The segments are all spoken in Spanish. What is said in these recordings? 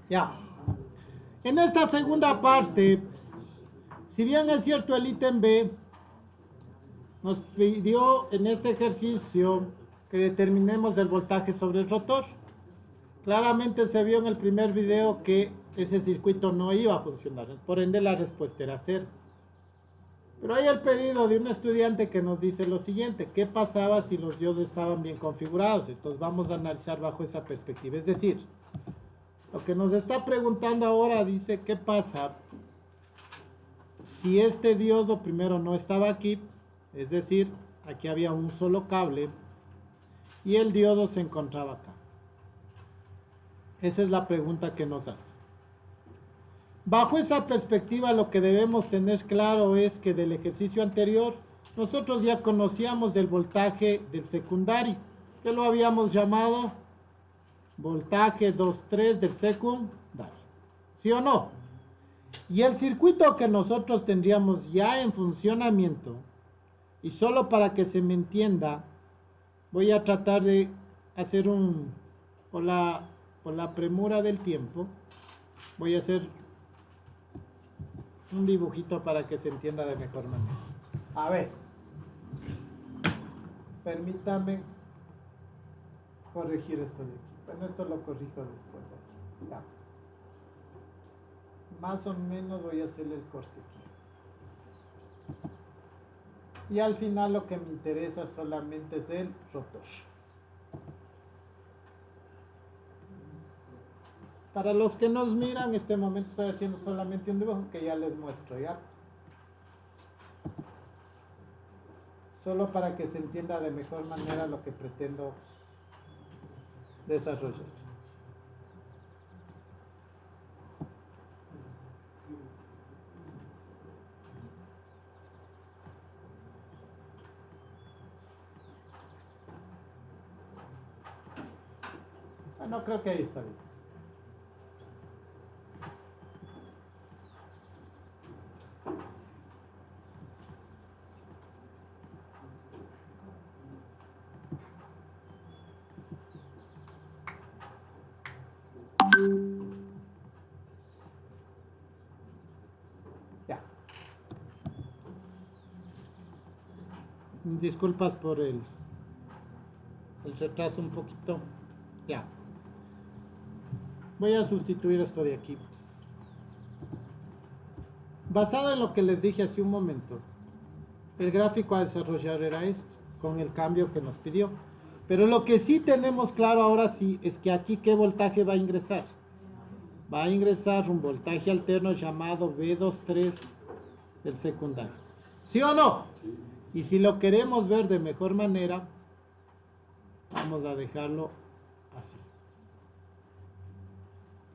Ya. En esta segunda parte, si bien es cierto el ítem B, nos pidió en este ejercicio que determinemos el voltaje sobre el rotor. Claramente se vio en el primer video que ese circuito no iba a funcionar, por ende la respuesta era cero. Pero hay el pedido de un estudiante que nos dice lo siguiente: ¿qué pasaba si los diodos estaban bien configurados? Entonces vamos a analizar bajo esa perspectiva. Es decir, lo que nos está preguntando ahora dice: ¿qué pasa si este diodo primero no estaba aquí? Es decir, aquí había un solo cable y el diodo se encontraba acá. Esa es la pregunta que nos hace. Bajo esa perspectiva, lo que debemos tener claro es que del ejercicio anterior nosotros ya conocíamos el voltaje del secundario, que lo habíamos llamado voltaje 2,3 del secundario. ¿Sí o no? Y el circuito que nosotros tendríamos ya en funcionamiento, y solo para que se me entienda, voy a tratar de hacer por la premura del tiempo, voy a hacer un dibujito para que se entienda de mejor manera. A ver, permítame corregir esto de aquí. Bueno, esto lo corrijo después aquí. Ya. Más o menos voy a hacerle el corte aquí. Y al final lo que me interesa solamente es el rotor. Para los que nos miran, en este momento estoy haciendo solamente un dibujo que ya les muestro, ¿ya? Solo para que se entienda de mejor manera lo que pretendo desarrollar. Bueno, creo que ahí está bien. Ya. Disculpas por el retraso un poquito. Ya. Voy a sustituir esto de aquí. Basado en lo que les dije hace un momento, el gráfico a desarrollar era esto, con el cambio que nos pidió. Pero lo que sí tenemos claro ahora sí es que aquí ¿qué voltaje va a ingresar? Va a ingresar un voltaje alterno llamado V23 del secundario. ¿Sí o no? Y si lo queremos ver de mejor manera, vamos a dejarlo así.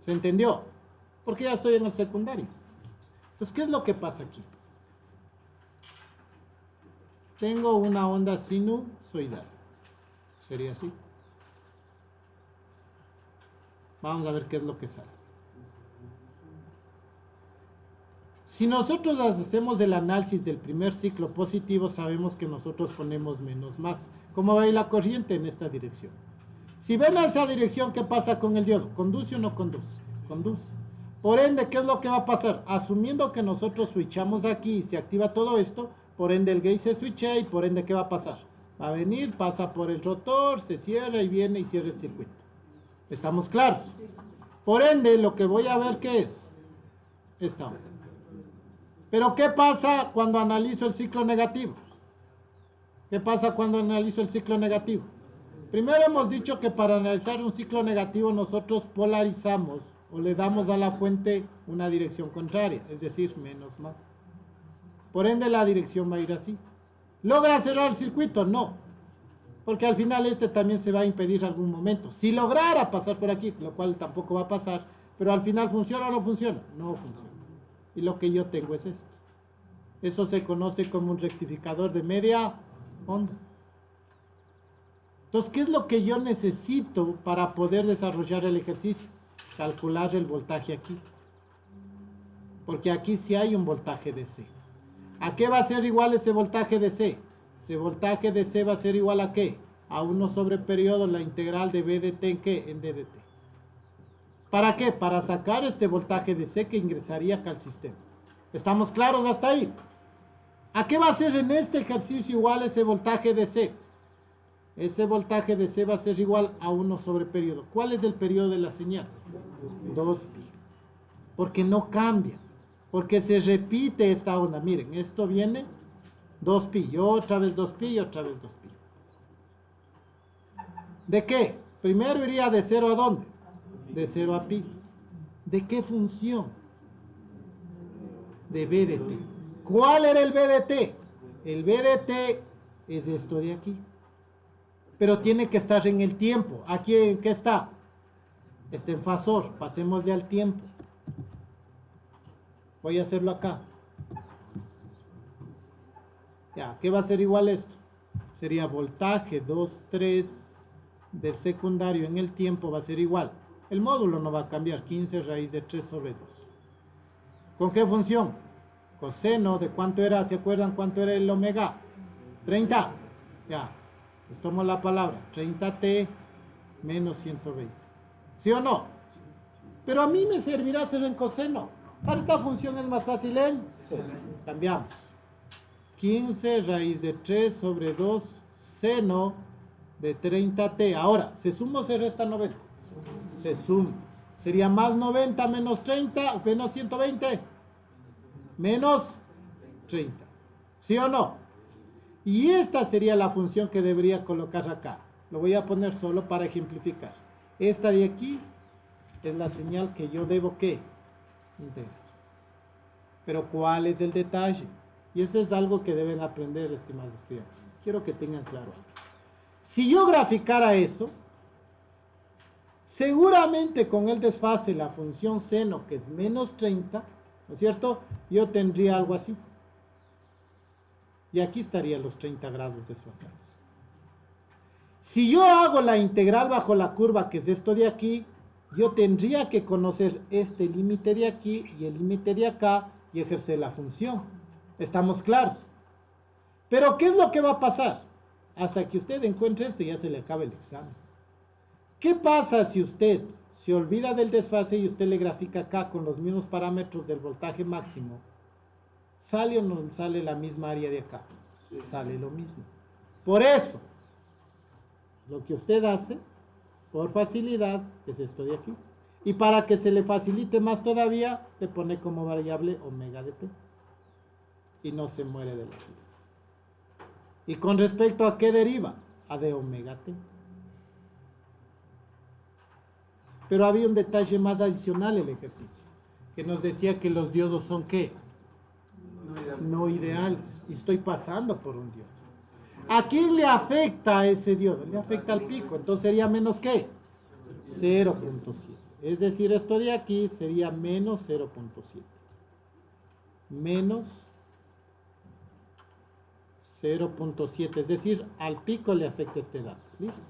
¿Se entendió? Porque ya estoy en el secundario. Entonces, ¿qué es lo que pasa aquí? Tengo una onda sinusoidal. Sería así. Vamos a ver qué es lo que sale. Si nosotros hacemos el análisis del primer ciclo positivo, sabemos que nosotros ponemos menos más. ¿Cómo va a ir la corriente en esta dirección? Si ven a esa dirección, ¿qué pasa con el diodo? ¿Conduce o no conduce? Conduce. Por ende, ¿qué es lo que va a pasar? Asumiendo que nosotros switchamos aquí y se activa todo esto, por ende el gate se switcha y por ende, ¿qué va a pasar? Va a venir, pasa por el rotor, se cierra y viene y cierra el circuito. ¿Estamos claros? Por ende, lo que voy a ver, ¿qué es? Esta onda. Pero ¿qué pasa cuando analizo el ciclo negativo? ¿Qué pasa cuando analizo el ciclo negativo? Primero hemos dicho que para analizar un ciclo negativo nosotros polarizamos o le damos a la fuente una dirección contraria, es decir, menos más. Por ende la dirección va a ir así. ¿Logra cerrar el circuito? No. Porque al final este también se va a impedir algún momento. Si lograra pasar por aquí, lo cual tampoco va a pasar, pero al final ¿funciona o no funciona? No funciona. Y lo que yo tengo es esto. Eso se conoce como un rectificador de media onda. Entonces, ¿qué es lo que yo necesito para poder desarrollar el ejercicio? Calcular el voltaje aquí. Porque aquí sí hay un voltaje DC. ¿A qué va a ser igual ese voltaje DC? Ese voltaje DC va a ser igual ¿a qué? A 1 sobre periodo la integral de B de T en ¿qué? En D de T. ¿Para qué? Para sacar este voltaje DC que ingresaría acá al sistema. ¿Estamos claros hasta ahí? ¿A qué va a ser en este ejercicio igual ese voltaje DC? Ese voltaje DC va a ser igual a 1 sobre periodo. ¿Cuál es el periodo de la señal? 2pi. Porque no cambia. Porque se repite esta onda. Miren, esto viene 2pi. Y otra vez 2pi y otra vez 2pi. ¿De qué? Primero iría de 0 a ¿dónde? De 0 a pi. ¿De qué función? De BDT. ¿Cuál era el BDT? El BDT es esto de aquí. Pero tiene que estar en el tiempo. ¿Aquí en qué está? Está en fasor. Pasémosle al tiempo. Voy a hacerlo acá. Ya, ¿qué va a ser igual esto? Sería voltaje 2, 3 del secundario en el tiempo va a ser igual. El módulo no va a cambiar. 15 raíz de 3 sobre 2. ¿Con qué función? Coseno de cuánto era. ¿Se acuerdan cuánto era el omega? 30. Ya. Les tomo la palabra. 30t menos 120. ¿Sí o no? Pero a mí me servirá hacer en coseno. Para esta función es más fácil en seno. Cambiamos. 15 raíz de 3 sobre 2 seno de 30t. Ahora, ¿se suma o se resta 90? Se suma. Sería más 90 menos 30, menos 120. Menos 30. ¿Sí o no? Y esta sería la función que debería colocar acá. Lo voy a poner solo para ejemplificar. Esta de aquí es la señal que yo debo, ¿qué? Integrar. Pero ¿cuál es el detalle? Y eso es algo que deben aprender, estimados estudiantes. Quiero que tengan claro algo. Si yo graficara eso, seguramente con el desfase, la función seno, que es menos 30, ¿no es cierto? Yo tendría algo así. Y aquí estarían los 30 grados desfasados. Si yo hago la integral bajo la curva, que es esto de aquí, yo tendría que conocer este límite de aquí y el límite de acá y ejercer la función. ¿Estamos claros? Pero ¿qué es lo que va a pasar? Hasta que usted encuentre esto ya se le acaba el examen. ¿Qué pasa si usted se olvida del desfase y usted le grafica acá con los mismos parámetros del voltaje máximo? ¿Sale o no sale la misma área de acá? Sí. Sale lo mismo. Por eso, lo que usted hace, por facilidad, es esto de aquí. Y para que se le facilite más todavía, le pone como variable omega de t. Y no se muere de las islas. ¿Y con respecto a qué deriva? A de omega t. Pero había un detalle más adicional en el ejercicio, que nos decía que los diodos son ¿qué? No ideales. Y estoy pasando por un diodo. ¿A quién le afecta ese diodo? Le afecta al pico. Entonces sería menos ¿qué? 0.7. Es decir, esto de aquí sería menos 0.7. Menos 0.7. Es decir, al pico le afecta este dato. ¿Listo?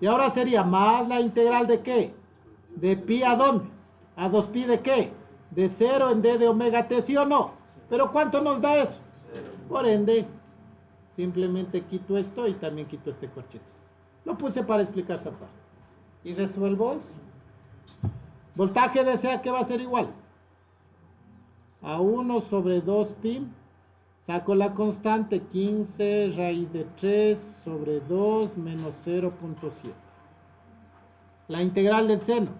Y ahora sería más la integral de ¿qué? De pi a ¿dónde? A 2pi de ¿qué? De 0 en d de omega t, ¿sí o no? ¿Pero cuánto nos da eso? Por ende, simplemente quito esto y también quito este corchete. Lo puse para explicar esa parte. Y resuelvo eso. Voltaje de C, ¿qué va a ser igual? A 1 sobre 2pi. Saco la constante 15 raíz de 3 sobre 2 menos 0.7. La integral del seno.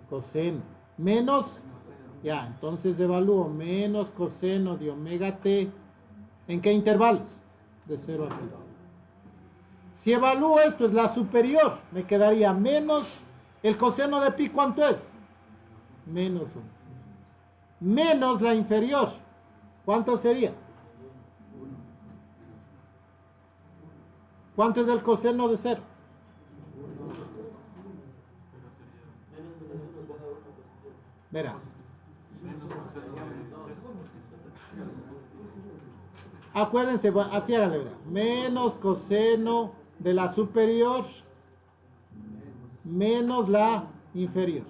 Coseno. Menos. Ya, entonces evalúo menos coseno de omega t. ¿En qué intervalos? De 0 a pi. Si evalúo esto, es la superior. Me quedaría menos. ¿El coseno de pi cuánto es? Menos 1. Menos la inferior. ¿Cuánto sería? ¿Cuánto es el coseno de 0? Verá. Acuérdense, así háganle, verá. Menos coseno de la superior menos la inferior.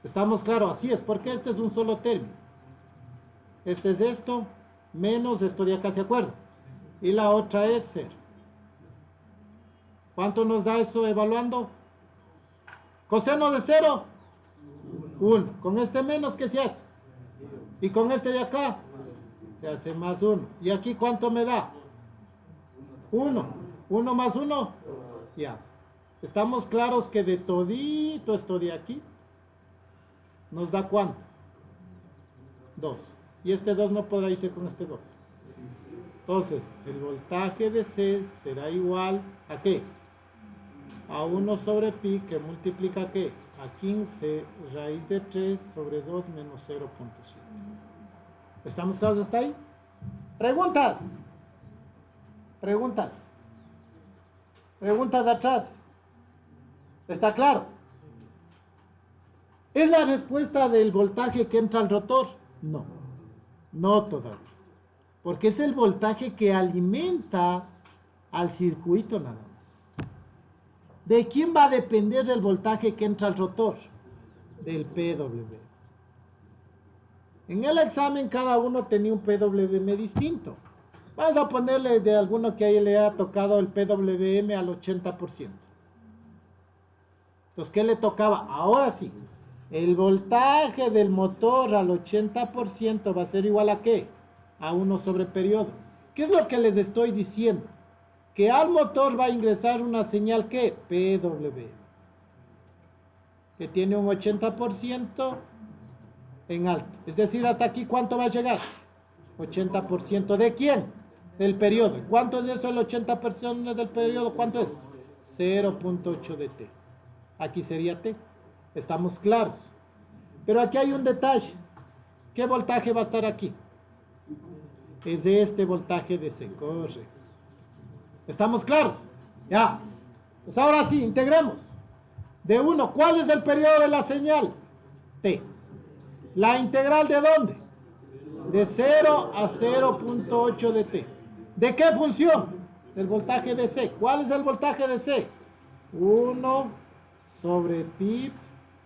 ¿Estamos claros? Así es, porque este es un solo término. Este es esto, menos esto de acá, ¿se acuerdan? Y la otra es 0. ¿Cuánto nos da eso evaluando? Coseno de 0, 1. Con este menos, ¿qué se hace? Y con este de acá, se hace más 1. ¿Y aquí cuánto me da? 1. 1 más 1, ya. Estamos claros que de todito esto de aquí, ¿nos da cuánto? 2. Y este 2 no podrá irse con este 2. Entonces, el voltaje de C será igual ¿a qué? A 1 sobre pi, que multiplica ¿qué? A 15 raíz de 3 sobre 2 menos 0.7. ¿Estamos claros hasta ahí? ¿Preguntas? ¿Preguntas? ¿Preguntas de atrás? ¿Está claro? ¿Es la respuesta del voltaje que entra al rotor? No, no todavía. Porque es el voltaje que alimenta al circuito nada más. ¿De quién va a depender el voltaje que entra al rotor? Del PWM. En el examen cada uno tenía un PWM distinto. Vamos a ponerle de alguno que ahí le ha tocado el PWM al 80%. Entonces, ¿qué le tocaba? Ahora sí, el voltaje del motor al 80% va a ser igual ¿a qué? A 1 sobre periodo. ¿Qué es lo que les estoy diciendo? Que al motor va a ingresar una señal ¿qué? PWM. Que tiene un 80% en alto. Es decir, hasta aquí, ¿cuánto va a llegar? 80%. ¿De quién? Del periodo. ¿Cuánto es eso el 80% del periodo? ¿Cuánto es? 0.8 de T. Aquí sería T. Estamos claros. Pero aquí hay un detalle. ¿Qué voltaje va a estar aquí? Es de este voltaje de C. Correcto. ¿Estamos claros? Ya. Pues ahora sí, integremos. De 1, ¿cuál es el periodo de la señal? T. ¿La integral de dónde? De 0 a 0.8 de T. ¿De qué función? Del voltaje de C. ¿Cuál es el voltaje de C? 1 sobre pi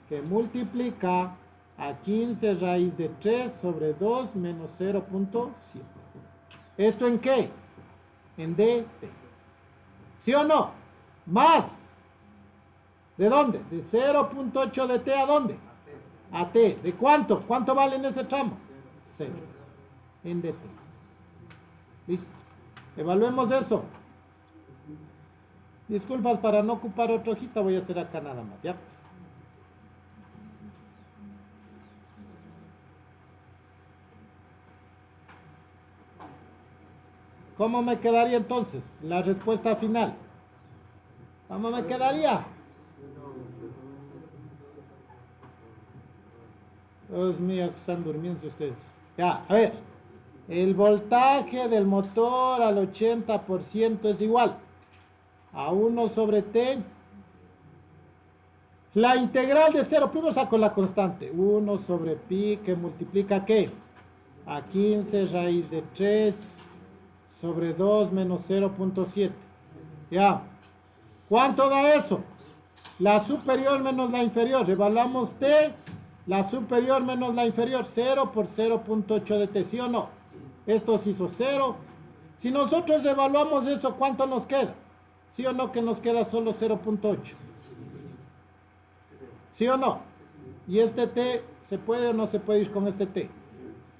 que multiplica a 15 raíz de 3 sobre 2 menos 0.7. ¿Esto en qué? En dt. ¿Sí o no? Más. ¿De dónde? De 0.8 de t a dónde? A t. ¿De cuánto? ¿Cuánto vale en ese tramo? 0. En dt. Listo. Evaluemos eso. Disculpas, para no ocupar otra hojita voy a hacer acá nada más, ¿ya? ¿Cómo me quedaría entonces la respuesta final? ¿Cómo me quedaría? Dios mío, están durmiendo ustedes. Ya, a ver. El voltaje del motor al 80% es igual a 1 sobre t. La integral de 0, primero saco la constante. 1 sobre pi que multiplica ¿qué? A 15 raíz de 3 sobre 2 menos 0.7. Ya. ¿Cuánto da eso? La superior menos la inferior. Evaluamos t. La superior menos la inferior. 0 por 0.8 de t. ¿Sí o no? Esto se hizo 0. Si nosotros evaluamos eso, ¿cuánto nos queda? ¿Sí o no que nos queda solo 0.8? ¿Sí o no? Y este t, ¿se puede o no se puede ir con este t?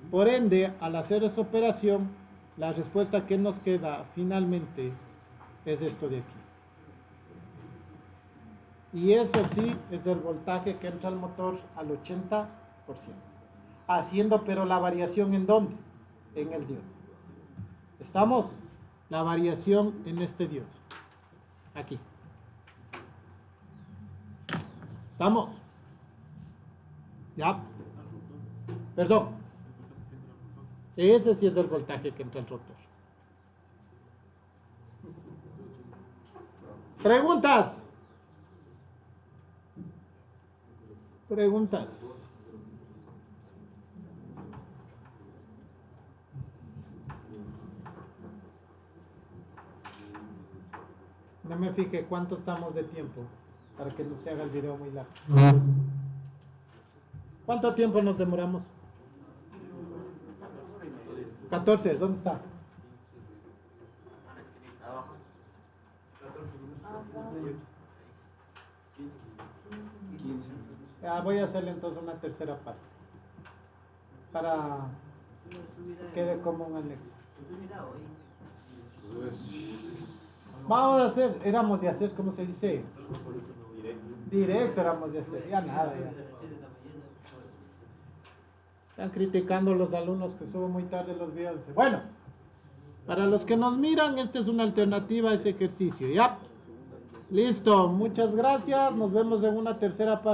Por ende, al hacer esa operación, la respuesta que nos queda finalmente es esto de aquí. Y eso sí es el voltaje que entra al motor al 80%. Haciendo pero la variación ¿en dónde? En el diodo. ¿Estamos? La variación en este diodo. Aquí. ¿Estamos? ¿Ya? Perdón. Ese sí es el voltaje que entra al rotor. ¿Preguntas? ¿Preguntas? No me fije cuánto estamos de tiempo para que no se haga el video muy largo. ¿Cuánto tiempo nos demoramos? 14, ¿dónde está? Ya, voy a hacerle entonces una tercera parte para que quede como un anexo. Vamos a hacer, éramos de hacer, ¿cómo se dice? Directo éramos de hacer, ya nada, ya. Están criticando los alumnos que subo muy tarde los videos. Bueno, para los que nos miran, esta es una alternativa a ese ejercicio, ¿ya? Listo, muchas gracias, nos vemos en una tercera parte.